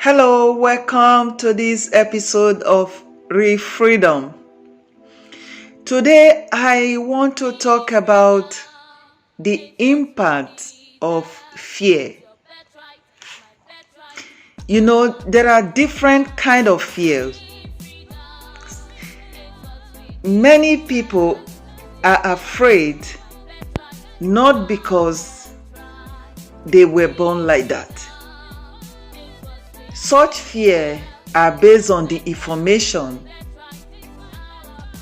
Hello, welcome to this episode of Real Freedom. Today, I want to talk about the impact of fear. You know, there are different kinds of fears. Many people are afraid not because they were born like that. Such fear are based on the information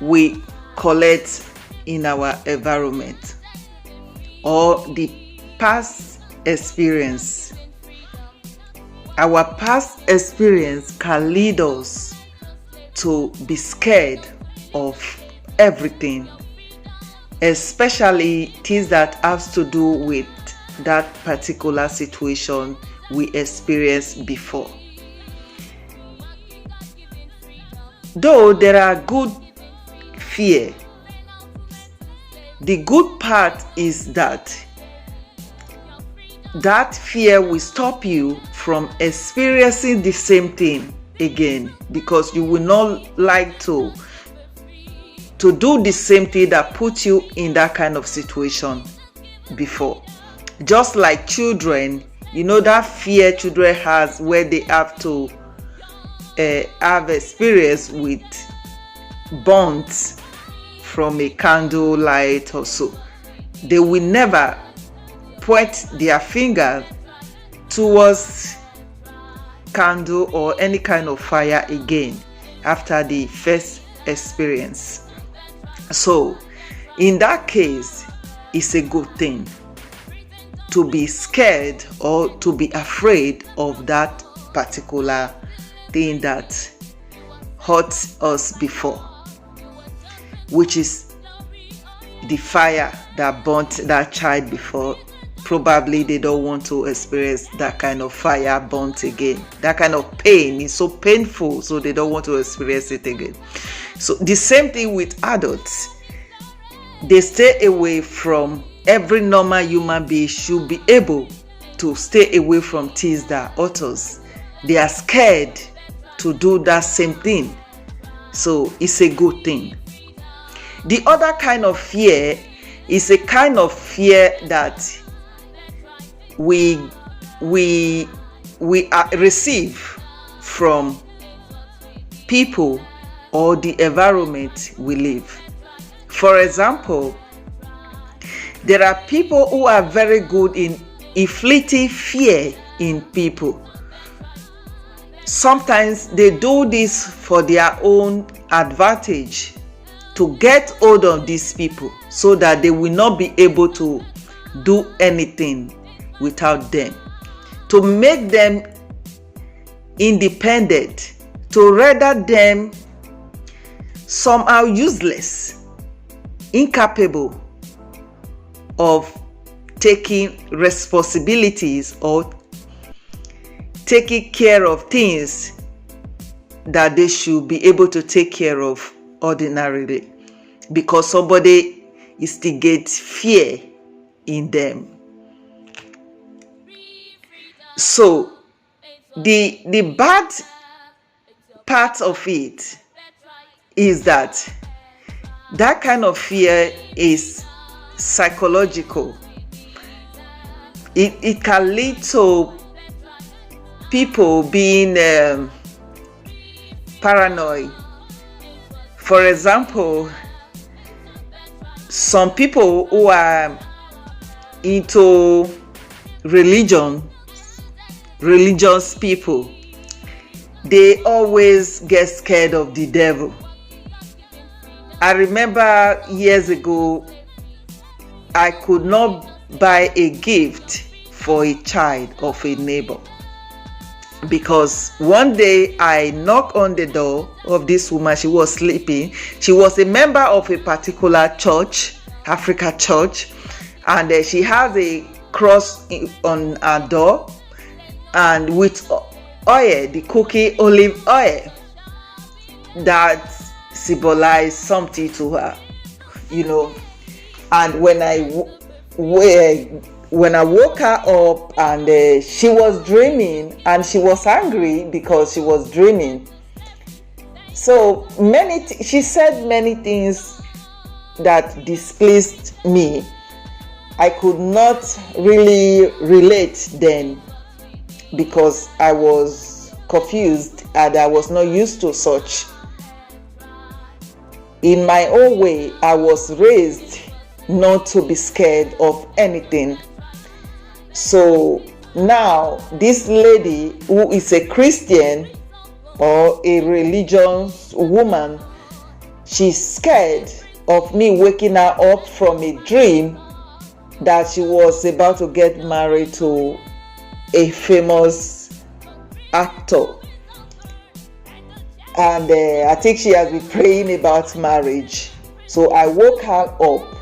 we collect in our environment or the past experience. Our past experience can lead us to be scared of everything, especially things that have to do with that particular situation we experienced before. Though there are good fear, the good part is that fear will stop you from experiencing the same thing again, because you will not like to do the same thing that put you in that kind of situation before. Just like children, you know that fear children has where they have to have experience with burns from a candle light or so. They will never point their finger towards candle or any kind of fire again after the first experience. So in that case, it's a good thing to be scared or to be afraid of that particular thing that hurt us before, which is the fire that burnt that child before. Probably they don't want to experience that kind of fire burnt again. That kind of pain is so painful, so they don't want to experience it again. So the same thing with adults. They stay away from every normal human being should be able to stay away from things that hurt us. They are scared to do that same thing. So it's a good thing. The other kind of fear is a kind of fear that we receive from people or the environment we live. For example, there are people who are very good in inflicting fear in people. Sometimes they do this for their own advantage, to get hold of these people so that they will not be able to do anything without them, to make them independent, to render them somehow useless, incapable of taking responsibilities or taking care of things that they should be able to take care of ordinarily, because somebody instigates fear in them. So the bad part of it is that kind of fear is psychological. It can lead to people being paranoid. For example, some people who are into religious people, they always get scared of the devil. I remember years ago, I could not buy a gift for a child of a neighbor, because one day I knocked on the door of this woman. She was sleeping. She was a member of a particular church, Africa church, and she has a cross on her door, and with oil, the cooking olive oil, that symbolized something to her, you know. And when I when I woke her up, and she was dreaming, and she was angry because she was dreaming. So she said many things that displeased me. I could not really relate then because I was confused and I was not used to such. In my own way, I was raised not to be scared of anything. So now this lady who is a Christian or a religious woman, she's scared of me waking her up from a dream that she was about to get married to a famous actor. And I think she has been praying about marriage. So I woke her up.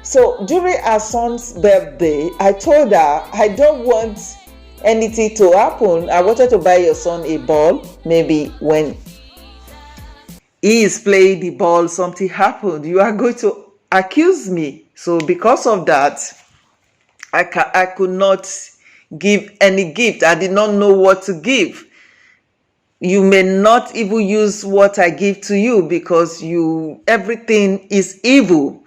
So during her son's birthday, I told her, I don't want anything to happen. I wanted to buy your son a ball. Maybe when he is playing the ball, something happened. You are going to accuse me. So because of that, I could not give any gift. I did not know what to give. You may not even use what I give to you because everything is evil.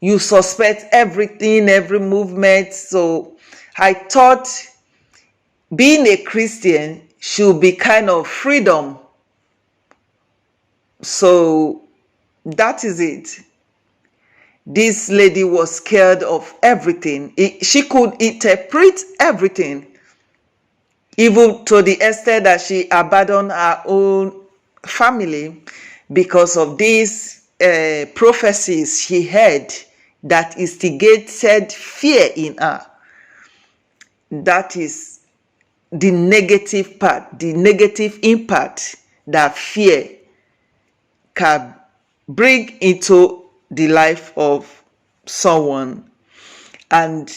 You suspect everything, every movement. So I thought being a Christian should be kind of freedom. So that is it. This lady was scared of everything. She could interpret everything, even to the extent that she abandoned her own family because of these prophecies she heard that instigated fear in her. That is the negative part, the negative impact that fear can bring into the life of someone. And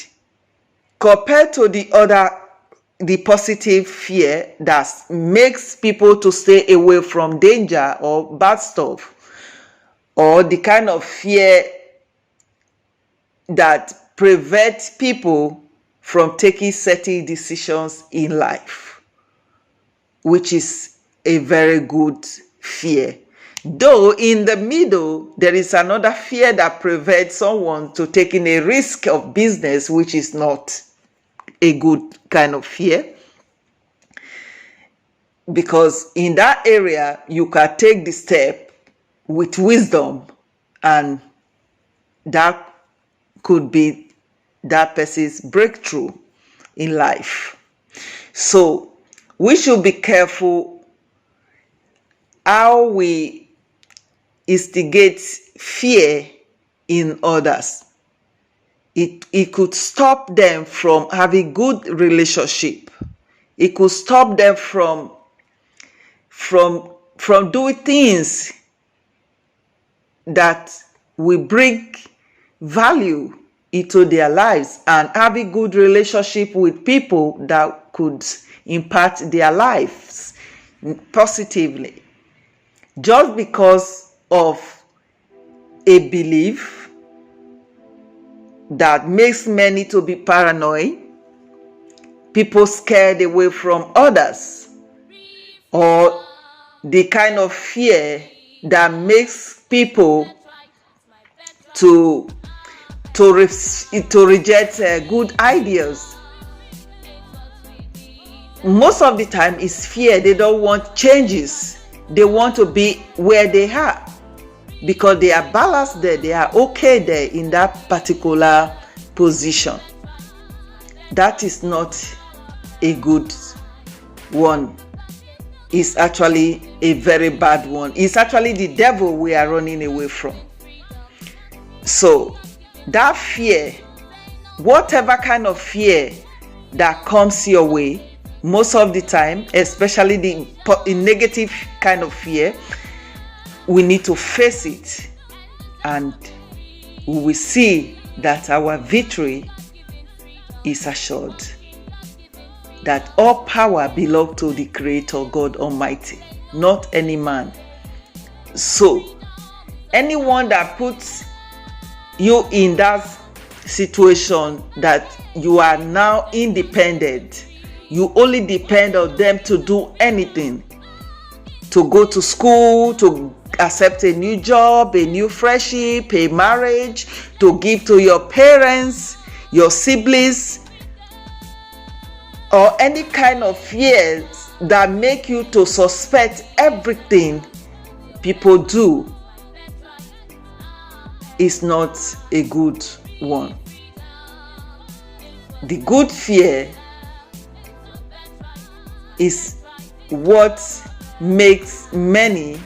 compared to the positive fear that makes people to stay away from danger or bad stuff, or the kind of fear that prevents people from taking certain decisions in life, which is a very good fear. Though in the middle, there is another fear that prevents someone to taking a risk of business, which is not a good kind of fear. Because in that area, you can take the step with wisdom, and that could be that person's breakthrough in life. So we should be careful how we instigate fear in others. It could stop them from having good relationship. It could stop them from doing things that will bring value into their lives, and having good relationship with people that could impact their lives positively. Just because of a belief that makes many to be paranoid, people scared away from others, or the kind of fear that makes people to reject good ideas. Most of the time is fear. They don't want changes. They want to be where they are because they are balanced there. They are okay there in that particular position. That is not a good one. It's actually a very bad one. It's actually the devil we are running away from. So that fear, whatever kind of fear that comes your way, most of the time, especially the negative kind of fear, we need to face it, and we will see that our victory is assured. That all power belongs to the Creator God Almighty, not any man. So anyone that puts you in that situation that you are now independent. You only depend on them to do anything, to go to school, to accept a new job, a new friendship, a marriage, to give to your parents, your siblings, or any kind of fears that make you to suspect everything people do is not a good one. The good fear is what makes many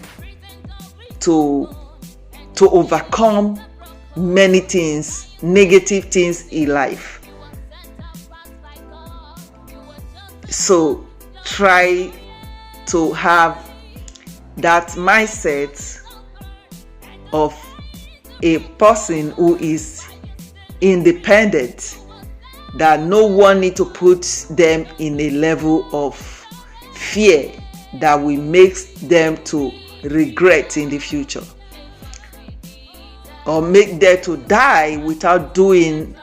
to overcome many things, negative things in life. So try to have that mindset of a person who is independent, that no one need to put them in a level of fear that will make them to regret in the future, or make them to die without doing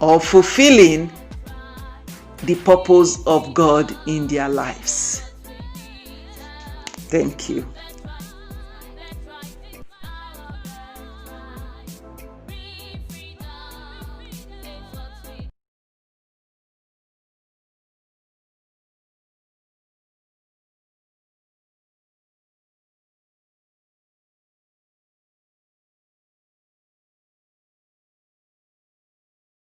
or fulfilling the purpose of God in their lives. Thank you.